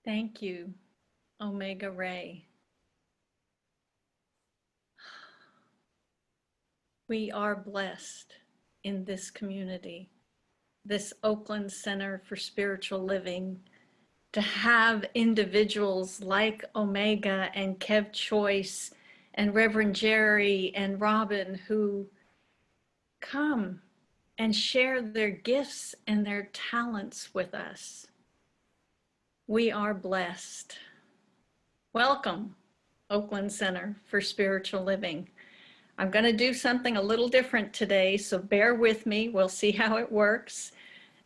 Thank you, Omega Ray. We are blessed in this community, this Oakland Center for Spiritual Living, to have individuals like Omega and Kev Choice and Reverend Jerry and Robin who come and share their gifts and their talents with us. We are blessed. Welcome, Oakland Center for Spiritual Living. I'm going to do something a little different today, so bear with me. We'll see how it works.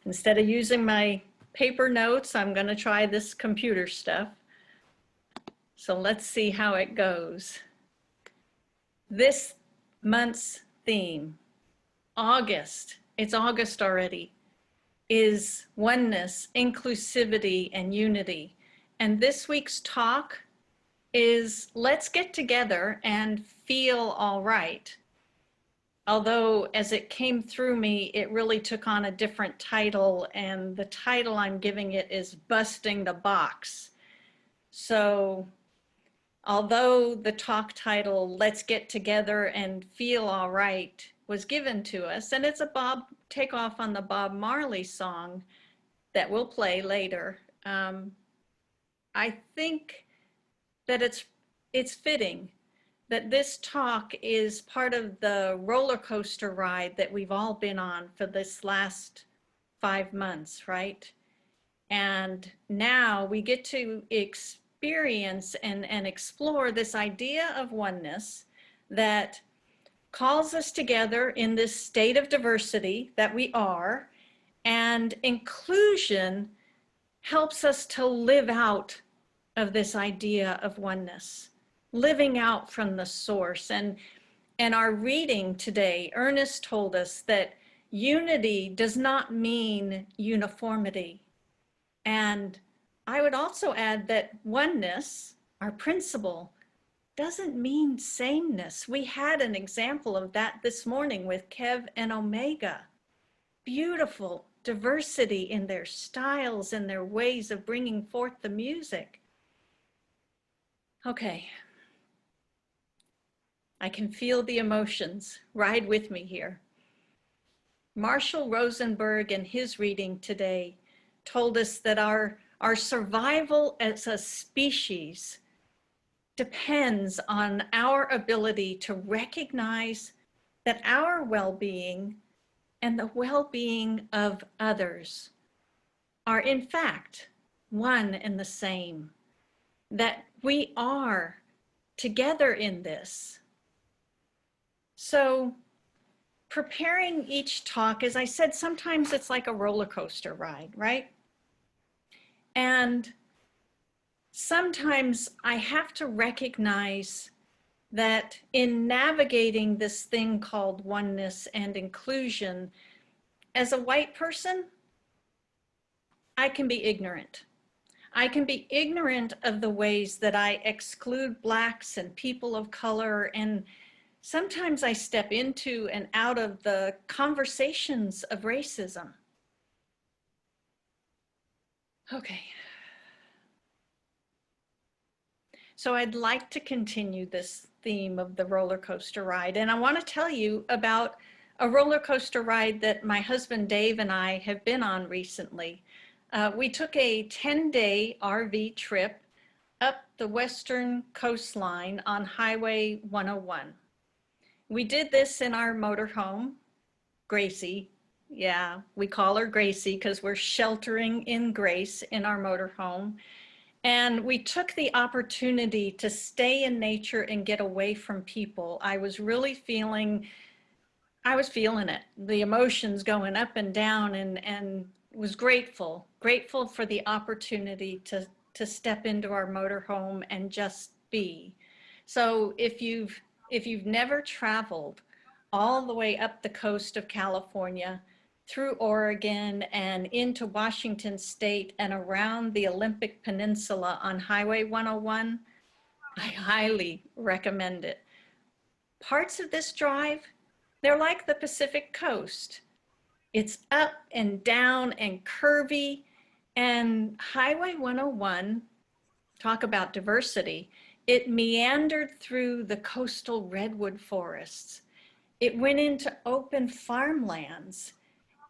Instead of using my paper notes, I'm going to try this computer stuff. So let's see how it goes. This month's theme, August, it's August already, is oneness, inclusivity, and unity. And this week's talk is let's get together and feel all right. Although as it came through me, it really took on a different title, and the title I'm giving it is Busting the Box. So although the talk title, Let's Get Together and Feel All Right, was given to us, and it's a takeoff on the Bob Marley song that we'll play later, I think that it's fitting that this talk is part of the roller coaster ride that we've all been on for this last 5 months, right? And now we get to experience and explore this idea of oneness that calls us together in this state of diversity that we are, and inclusion helps us to live out of this idea of oneness, living out from the source. And our reading today, Ernest told us that unity does not mean uniformity. And I would also add that oneness, our principle, doesn't mean sameness. We had an example of that this morning with Kev and Omega. Beautiful diversity in their styles and their ways of bringing forth the music. Okay, I can feel the emotions. Ride with me here. Marshall Rosenberg in his reading today told us that our survival as a species depends on our ability to recognize that our well-being and the well-being of others are in fact one and the same, that we are together in this. So preparing each talk, as I said, sometimes it's like a roller coaster ride, right? And sometimes I have to recognize that in navigating this thing called oneness and inclusion, as a white person, I can be ignorant. I can be ignorant of the ways that I exclude Blacks and people of color, and sometimes I step into and out of the conversations of racism. Okay. So I'd like to continue this theme of the roller coaster ride, and I want to tell you about a roller coaster ride that my husband Dave and I have been on recently. We took a 10-day RV trip up the western coastline on Highway 101. We did this in our motorhome, Gracie. Yeah, we call her Gracie because we're sheltering in Grace in our motorhome. And we took the opportunity to stay in nature and get away from people. I was really feeling it, the emotions going up and down, and was grateful for the opportunity to step into our motorhome and just be. So if you've never traveled all the way up the coast of California, through Oregon and into Washington State and around the Olympic Peninsula on Highway 101, I highly recommend it. Parts of this drive, they're like the Pacific Coast. It's up and down and curvy, And Highway 101, talk about diversity, it meandered through the coastal redwood forests. It went into open farmlands.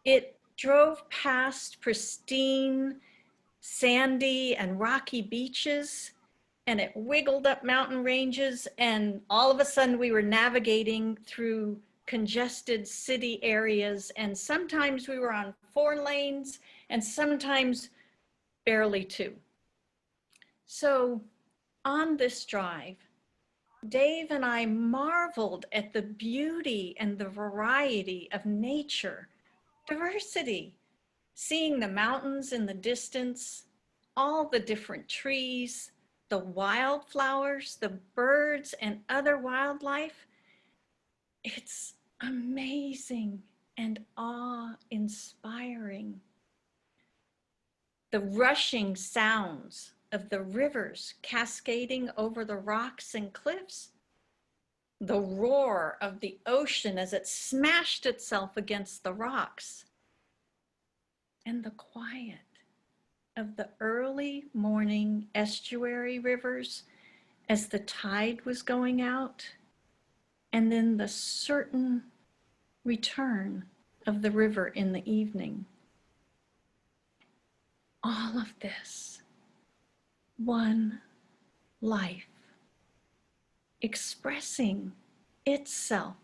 It drove past pristine, sandy, and rocky beaches, and it wiggled up mountain ranges. And all of a sudden, we were navigating through congested city areas. And sometimes we were on 4 lanes, and sometimes barely 2. So on this drive, Dave and I marveled at the beauty and the variety of nature, diversity, seeing the mountains in the distance, all the different trees, the wildflowers, the birds, and other wildlife. It's amazing and awe-inspiring. The rushing sounds of the rivers cascading over the rocks and cliffs, the roar of the ocean as it smashed itself against the rocks, and the quiet of the early morning estuary rivers as the tide was going out, and then the certain return of the river in the evening. All of this, one life, expressing itself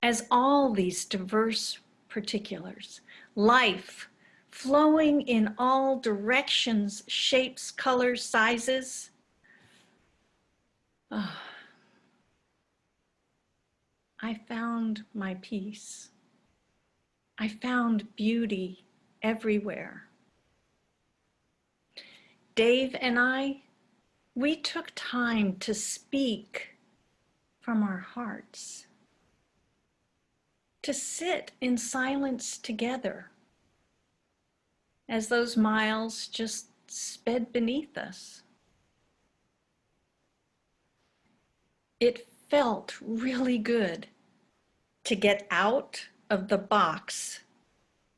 as all these diverse particulars, life flowing in all directions, shapes, colors, sizes. Oh, I found my peace. I found beauty everywhere. Dave and I, we took time to speak from our hearts, to sit in silence together as those miles just sped beneath us. It felt really good to get out of the box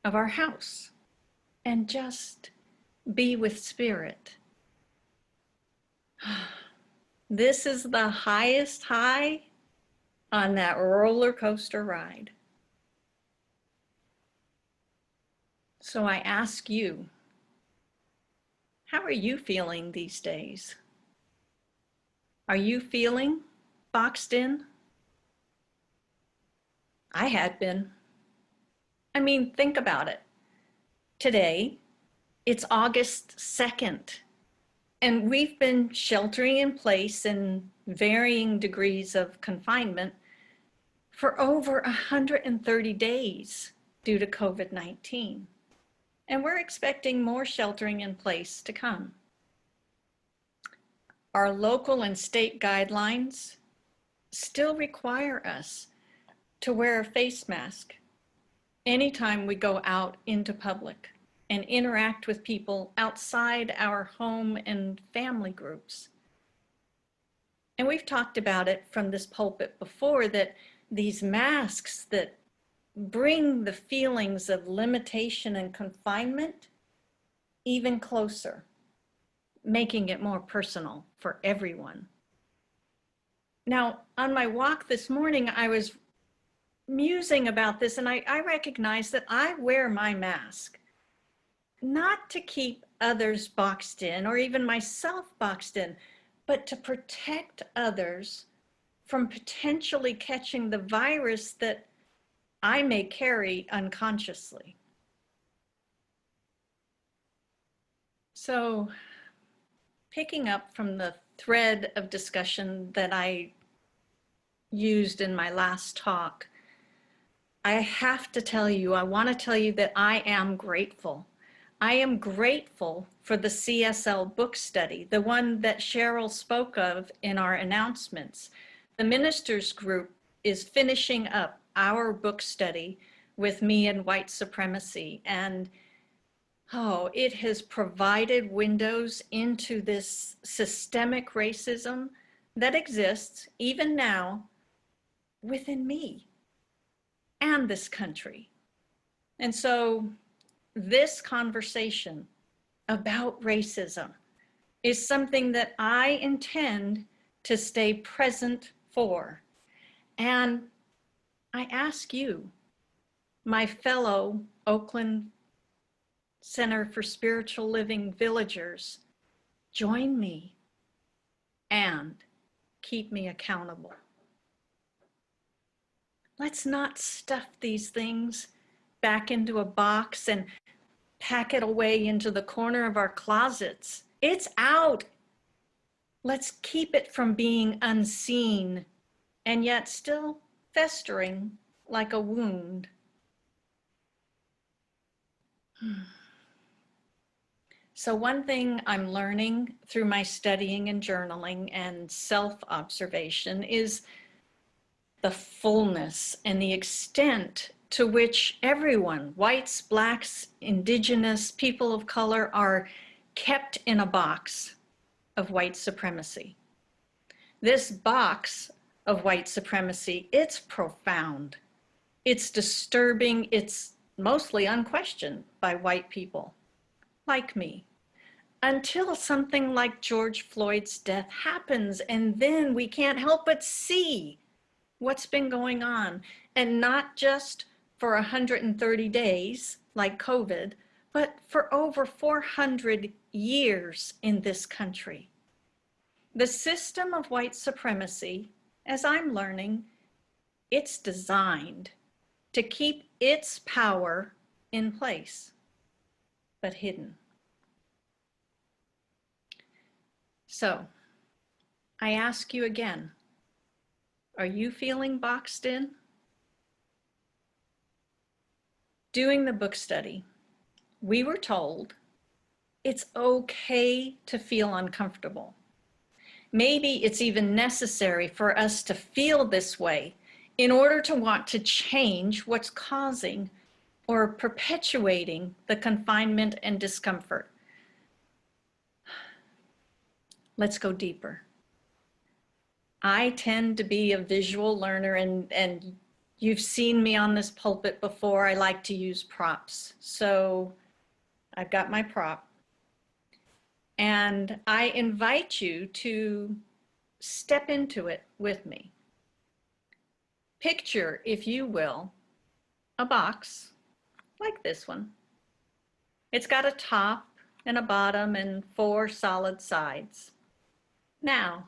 of our house and just be with spirit. This is the highest high on that roller coaster ride. So I ask you, how are you feeling these days? Are you feeling boxed in? I had been. I mean, think about it. Today, it's August 2nd, and we've been sheltering in place in varying degrees of confinement for over 130 days due to COVID-19. And we're expecting more sheltering in place to come. Our local and state guidelines still require us to wear a face mask anytime we go out into public and interact with people outside our home and family groups. And we've talked about it from this pulpit before, that these masks that bring the feelings of limitation and confinement even closer, making it more personal for everyone. Now, on my walk this morning, I was musing about this, and I recognize that I wear my mask not to keep others boxed in or even myself boxed in, but to protect others from potentially catching the virus that I may carry unconsciously. So, picking up from the thread of discussion that I used in my last talk, I have to tell you, I want to tell you that I am grateful. I am grateful for the CSL book study, the one that Cheryl spoke of in our announcements. The ministers group is finishing up our book study with me and white supremacy, and it has provided windows into this systemic racism that exists even now within me and this country. And so this conversation about racism is something that I intend to stay present for. And I ask you, my fellow Oakland Center for Spiritual Living villagers, join me and keep me accountable. Let's not stuff these things back into a box and pack it away into the corner of our closets. It's out. Let's keep it from being unseen and yet still festering like a wound. So one thing I'm learning through my studying and journaling and self-observation is the fullness and the extent to which everyone, whites, blacks, indigenous, people of color, are kept in a box of white supremacy. This box of white supremacy, it's profound, it's disturbing, it's mostly unquestioned by white people like me, until something like George Floyd's death happens, and then we can't help but see what's been going on, and not just for 130 days like COVID, but for over 400 years in this country. The system of white supremacy, as I'm learning, it's designed to keep its power in place, but hidden. So, I ask you again, are you feeling boxed in? Doing the book study, we were told it's okay to feel uncomfortable. Maybe it's even necessary for us to feel this way in order to want to change what's causing or perpetuating the confinement and discomfort. Let's go deeper. I tend to be a visual learner, and you've seen me on this pulpit before. I like to use props. So I've got my prop. And I invite you to step into it with me. Picture, if you will, a box like this one. It's got a top and a bottom and 4 solid sides. Now,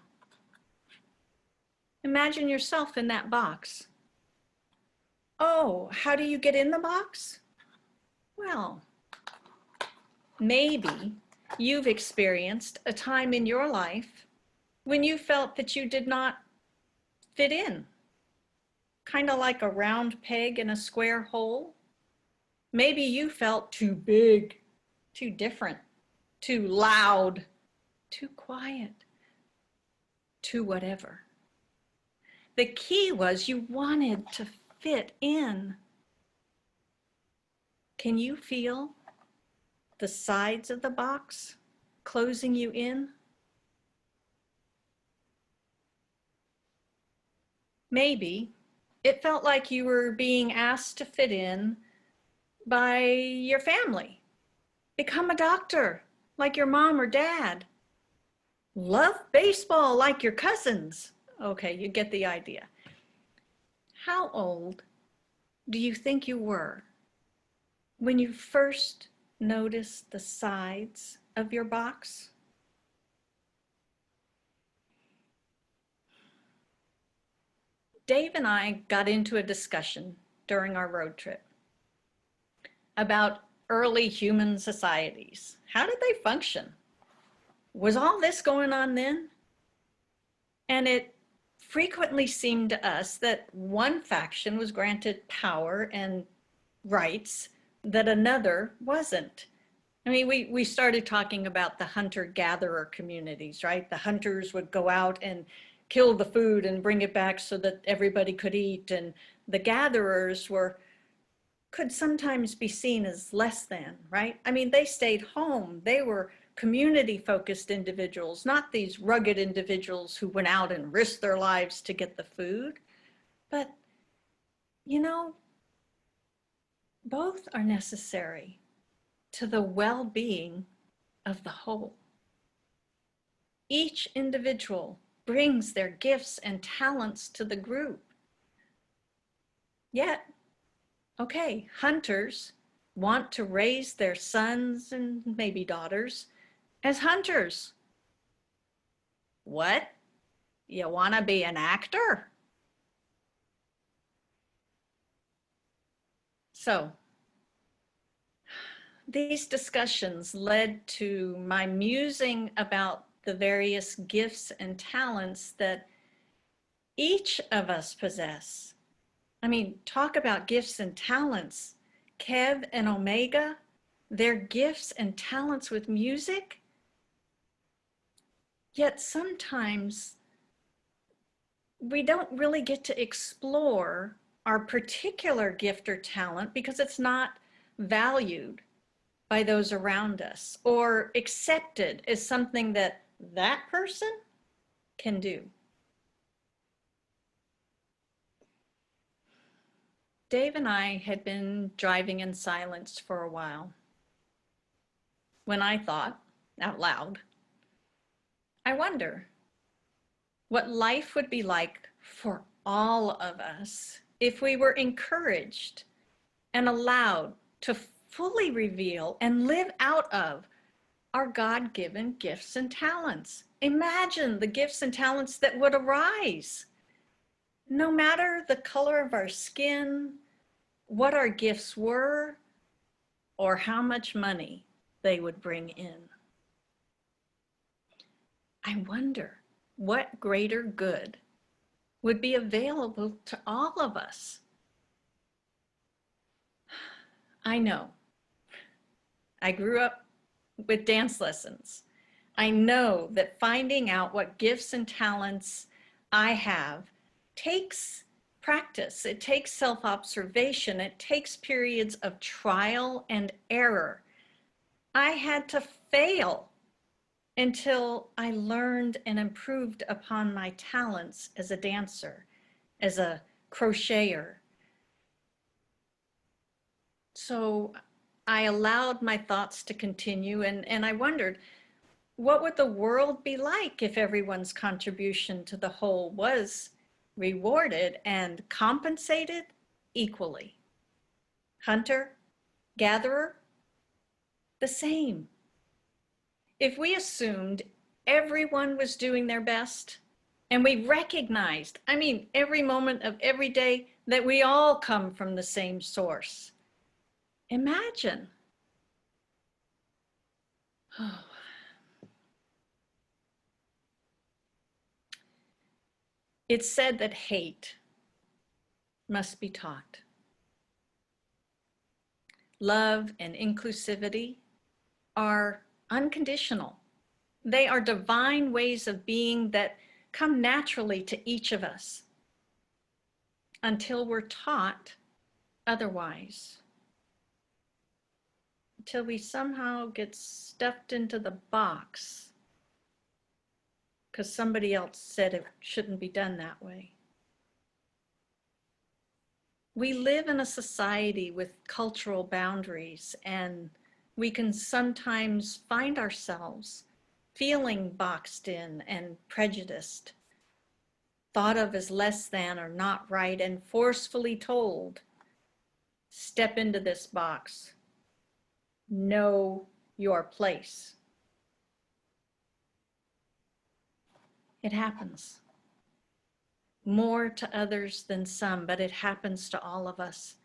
imagine yourself in that box. Oh, how do you get in the box? Well, maybe you've experienced a time in your life when you felt that you did not fit in, kind of like a round peg in a square hole. Maybe you felt too big, too different, too loud, too quiet, too whatever. The key was you wanted to fit in. Can you feel the sides of the box closing you in? Maybe it felt like you were being asked to fit in by your family. Become a doctor like your mom or dad. Love baseball like your cousins. Okay, you get the idea. How old do you think you were when you first noticed the sides of your box? Dave and I got into a discussion during our road trip about early human societies. How did they function? Was all this going on then? And it frequently seemed to us that one faction was granted power and rights that another wasn't. I mean, we started talking about the hunter-gatherer communities, right? The hunters would go out and kill the food and bring it back so that everybody could eat, and the gatherers could sometimes be seen as less than, right? I mean, they stayed home. They were community-focused individuals, not these rugged individuals who went out and risked their lives to get the food. But, you know, both are necessary to the well-being of the whole. Each individual brings their gifts and talents to the group. Yet, okay, hunters want to raise their sons and maybe daughters as hunters. What? You want to be an actor? So, these discussions led to my musing about the various gifts and talents that each of us possess. I mean, talk about gifts and talents. Kev and Omega, their gifts and talents with music. Yet sometimes we don't really get to explore our particular gift or talent because it's not valued by those around us or accepted as something that that person can do. Dave and I had been driving in silence for a while when I thought out loud, I wonder what life would be like for all of us if we were encouraged and allowed to fully reveal and live out of our God-given gifts and talents. Imagine the gifts and talents that would arise. No matter the color of our skin, what our gifts were, or how much money they would bring in. I wonder what greater good would be available to all of us. I know. I grew up with dance lessons. I know that finding out what gifts and talents I have takes practice. It takes self-observation. It takes periods of trial and error. I had to fail until I learned and improved upon my talents as a dancer, as a crocheter. So I allowed my thoughts to continue, and I wondered, what would the world be like if everyone's contribution to the whole was rewarded and compensated equally? Hunter, gatherer, the same. If we assumed everyone was doing their best and we recognized, I mean, every moment of every day that we all come from the same source, imagine. Oh. It's said that hate must be taught. Love and inclusivity are unconditional. They are divine ways of being that come naturally to each of us until we're taught otherwise. Until we somehow get stuffed into the box because somebody else said it shouldn't be done that way. We live in a society with cultural boundaries, and we can sometimes find ourselves feeling boxed in and prejudiced, thought of as less than or not right, and forcefully told, step into this box, know your place. It happens. More to others than some, but it happens to all of us.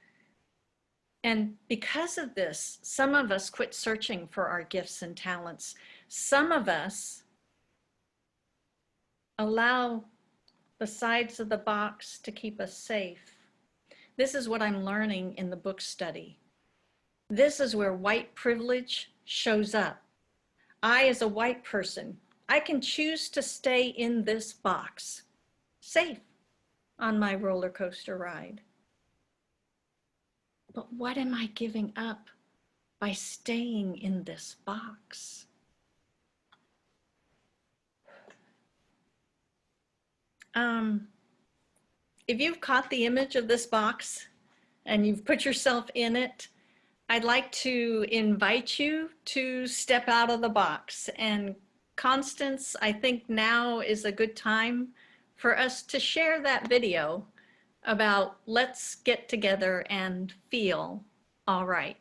And because of this, some of us quit searching for our gifts and talents. Some of us allow the sides of the box to keep us safe. This is what I'm learning in the book study. This is where white privilege shows up. I, as a white person, I can choose to stay in this box, safe on my roller coaster ride. But what am I giving up by staying in this box? If you've caught the image of this box and you've put yourself in it, I'd like to invite you to step out of the box. And Constance, I think now is a good time for us to share that video about let's get together and feel all right.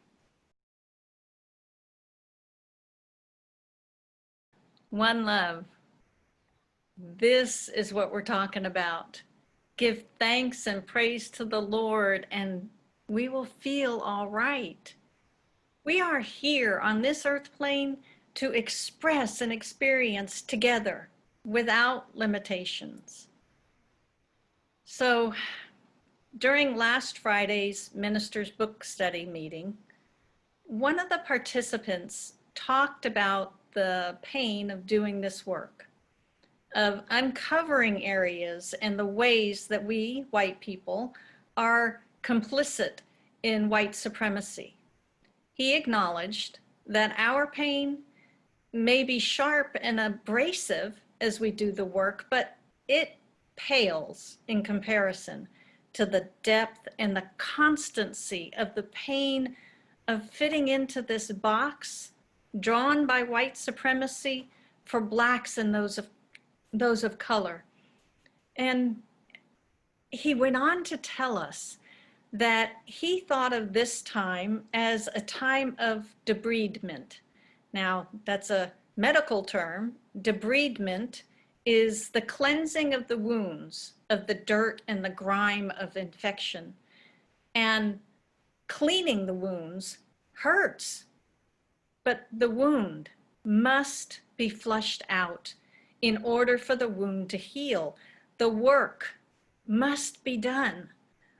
One love. This is what we're talking about. Give thanks and praise to the Lord, and we will feel all right. We are here on this earth plane to express and experience together without limitations. So during last Friday's Ministers Book Study meeting, one of the participants talked about the pain of doing this work, of uncovering areas and the ways that we, white people, are complicit in white supremacy. He acknowledged that our pain may be sharp and abrasive as we do the work, but it pales in comparison to the depth and the constancy of the pain of fitting into this box drawn by white supremacy for Blacks and those of color. And he went on to tell us that he thought of this time as a time of debridement. Now, that's a medical term. Debridement is the cleansing of the wounds, of the dirt and the grime of infection. And cleaning the wounds hurts, but the wound must be flushed out in order for the wound to heal. The work must be done,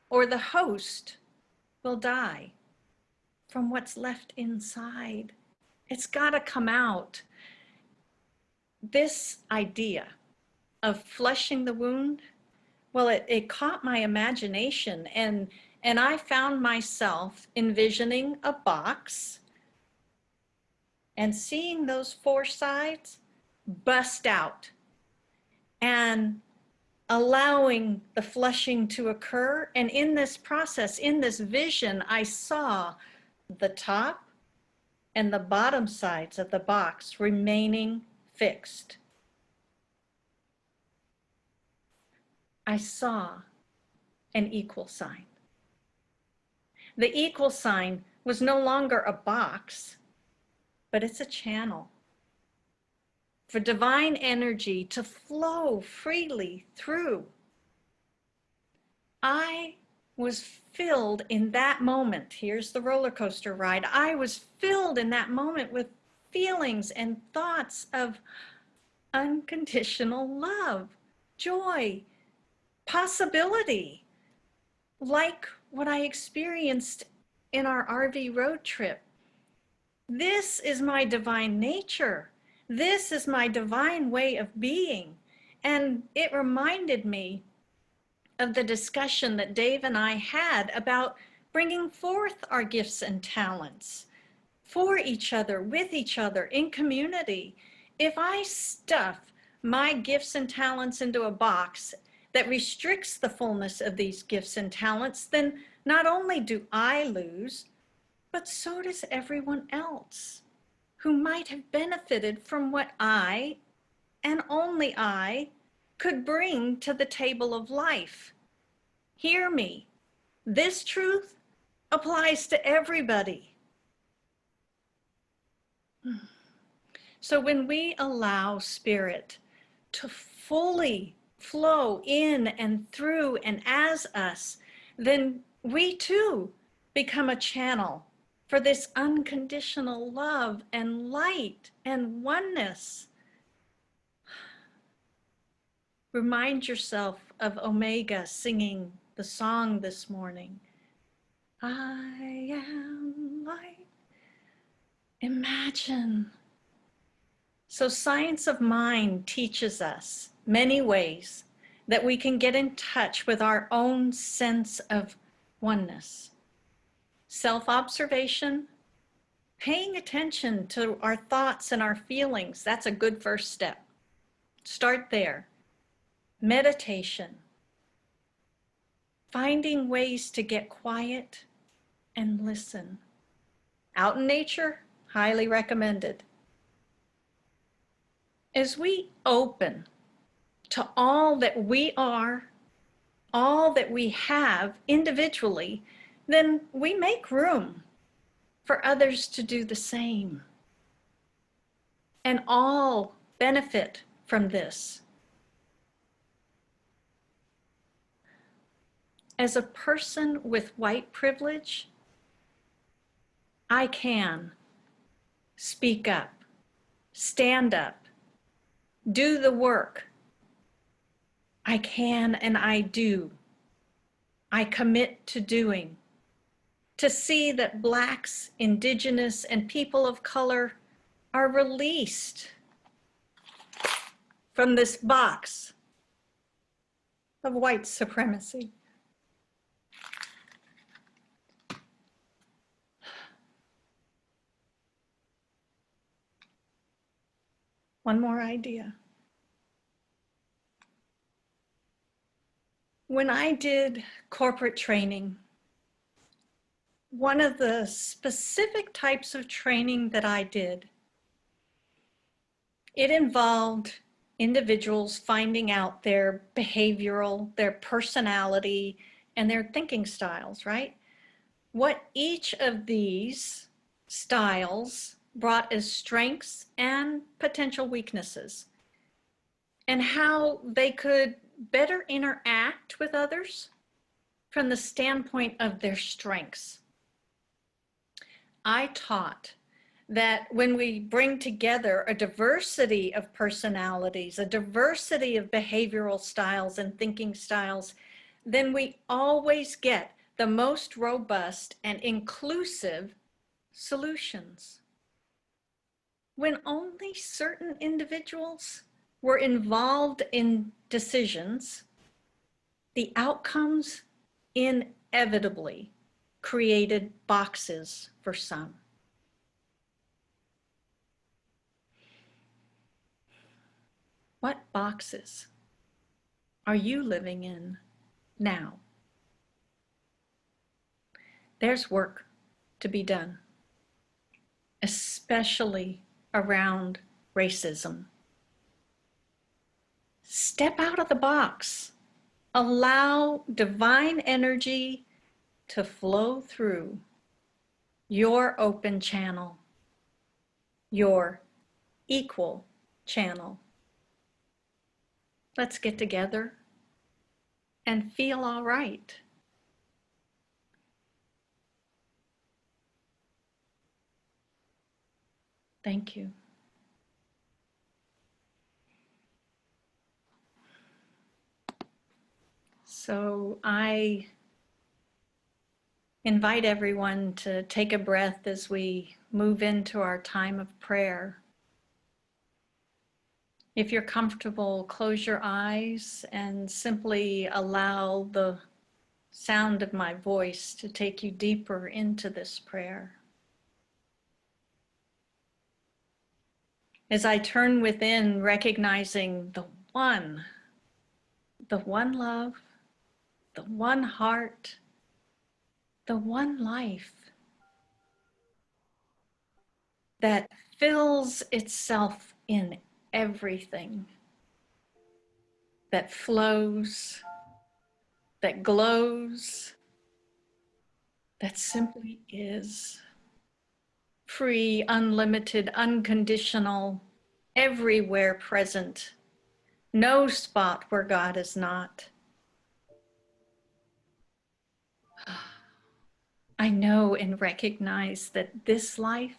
or the host will die from what's left inside. It's got to come out. This idea of flushing the wound, well, it caught my imagination, and I found myself envisioning a box and seeing those four sides bust out and allowing the flushing to occur. And in this process, in this vision, I saw the top and the bottom sides of the box remaining fixed. I saw an equal sign. The equal sign was no longer a box, but it's a channel for divine energy to flow freely through. I was filled in that moment. Here's the roller coaster ride. I was filled in that moment with feelings and thoughts of unconditional love, joy, possibility, like what I experienced in our RV road trip. This is my divine nature. This is my divine way of being. And it reminded me of the discussion that Dave and I had about bringing forth our gifts and talents for each other, with each other, in community. If I stuff my gifts and talents into a box that restricts the fullness of these gifts and talents, then not only do I lose, but so does everyone else who might have benefited from what I, and only I, could bring to the table of life. Hear me. This truth applies to everybody. So when we allow Spirit to fully flow in and through and as us, then we too become a channel for this unconditional love and light and oneness. Remind yourself of Omega singing the song this morning. I am light. Imagine. So Science of Mind teaches us many ways that we can get in touch with our own sense of oneness. Self-observation, paying attention to our thoughts and our feelings, that's a good first step. Start there. Meditation, finding ways to get quiet and listen. out in nature, highly recommended. As we open to all that we are, all that we have individually, then we make room for others to do the same. And all benefit from this. As a person with white privilege, I can speak up, stand up, do the work. I can and I do. I commit to doing, to see that Blacks, Indigenous, and people of color are released from this box of white supremacy. One more idea. When I did corporate training, one of the specific types of training that I did, it involved individuals finding out their behavioral, their personality, and their thinking styles, right? What each of these styles brought as strengths and potential weaknesses, and how they could better interact with others from the standpoint of their strengths. I taught that when we bring together a diversity of personalities, a diversity of behavioral styles and thinking styles, then we always get the most robust and inclusive solutions. When only certain individuals were involved in decisions, the outcomes inevitably created boxes for some. What boxes are you living in now? There's work to be done, especially around racism. Step out of the box. Allow divine energy to flow through your open channel, your equal channel. Let's get together and feel all right. Thank you. So I invite everyone to take a breath as we move into our time of prayer. If you're comfortable, close your eyes and simply allow the sound of my voice to take you deeper into this prayer. As I turn within, recognizing the one love, the one heart, the one life that fills itself in everything, that flows, that glows, that simply is. Free, unlimited, unconditional, everywhere present. No spot where God is not. I know and recognize that this life,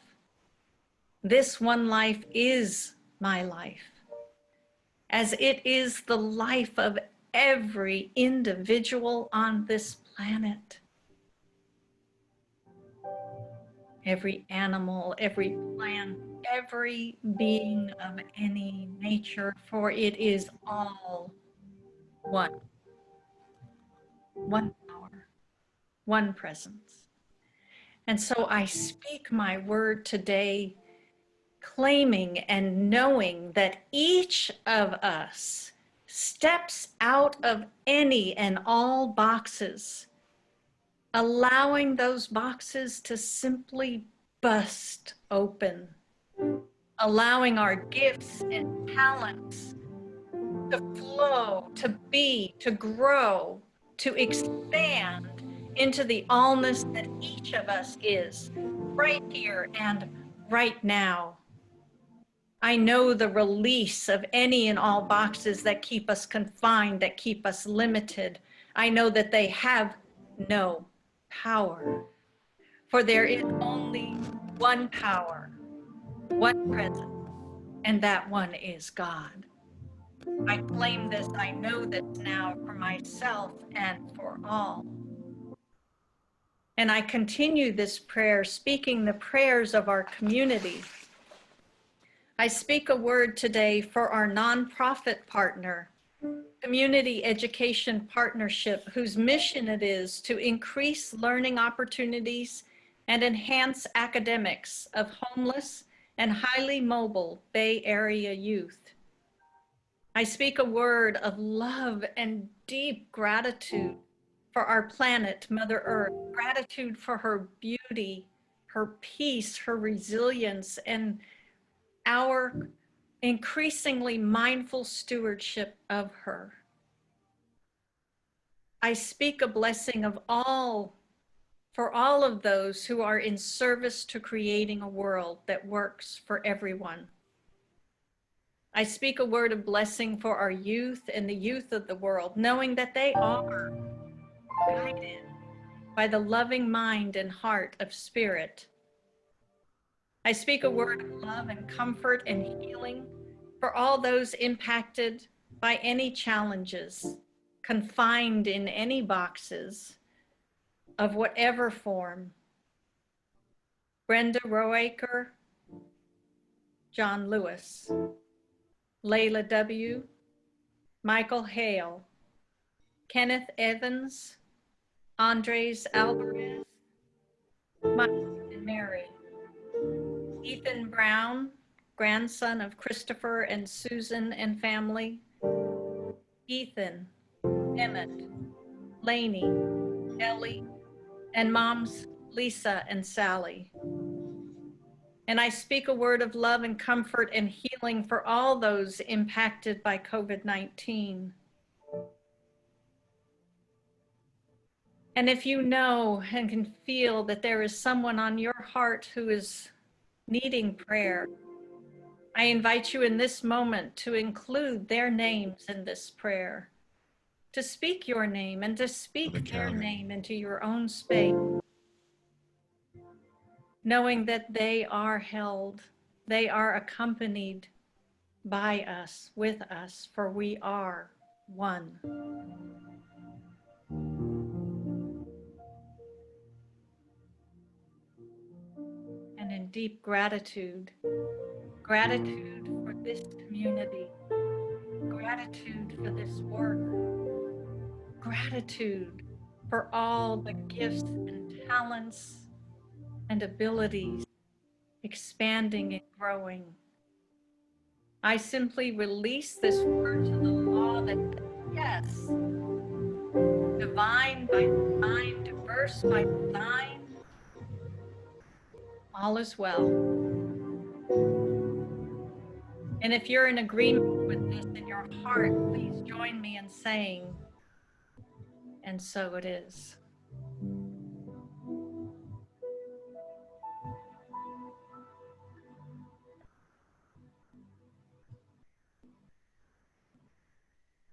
this one life is my life, as it is the life of every individual on this planet. Every animal, every plant, every being of any nature, for it is all one power, one presence. And so I speak my word today, claiming and knowing that each of us steps out of any and all boxes, allowing those boxes to simply bust open, allowing our gifts and talents to flow, to be, to grow, to expand into the allness that each of us is right here and right now. I know the release of any and all boxes that keep us confined, that keep us limited. I know that they have no power, for there is only one power, one presence, and that one is God. I claim this, I know this now for myself and for all. And I continue this prayer, speaking the prayers of our community. I speak a word today for our nonprofit partner, Community Education Partnership, whose mission it is to increase learning opportunities and enhance academics of homeless and highly mobile Bay Area youth. I speak a word of love and deep gratitude for our planet, Mother Earth, gratitude for her beauty, her peace, her resilience, and our increasingly mindful stewardship of her. I speak a blessing of all, for all of those who are in service to creating a world that works for everyone. I speak a word of blessing for our youth and the youth of the world, knowing that they are guided by the loving mind and heart of Spirit. I speak a word of love and comfort and healing for all those impacted by any challenges, confined in any boxes of whatever form. Brenda Roaker, John Lewis, Layla W., Michael Hale, Kenneth Evans, Andres Alvarez, Mike and Mary, Ethan Brown, grandson of Christopher and Susan and family, Ethan, Emmett, Lainey, Ellie, and moms Lisa and Sally. And I speak a word of love and comfort and healing for all those impacted by COVID-19. And if you know and can feel that there is someone on your heart who is needing prayer, I invite you in this moment to include their names in this prayer, to speak your name and to speak their name into your own space, knowing that they are held, they are accompanied by us, with us, for we are one. And in deep gratitude, gratitude for this community, gratitude for this work, gratitude for all the gifts and talents and abilities expanding and growing. I simply release this word to the law that yes, divine by design, diverse by design, all is well. And if you're in agreement with this in your heart, please join me in saying, and so it is.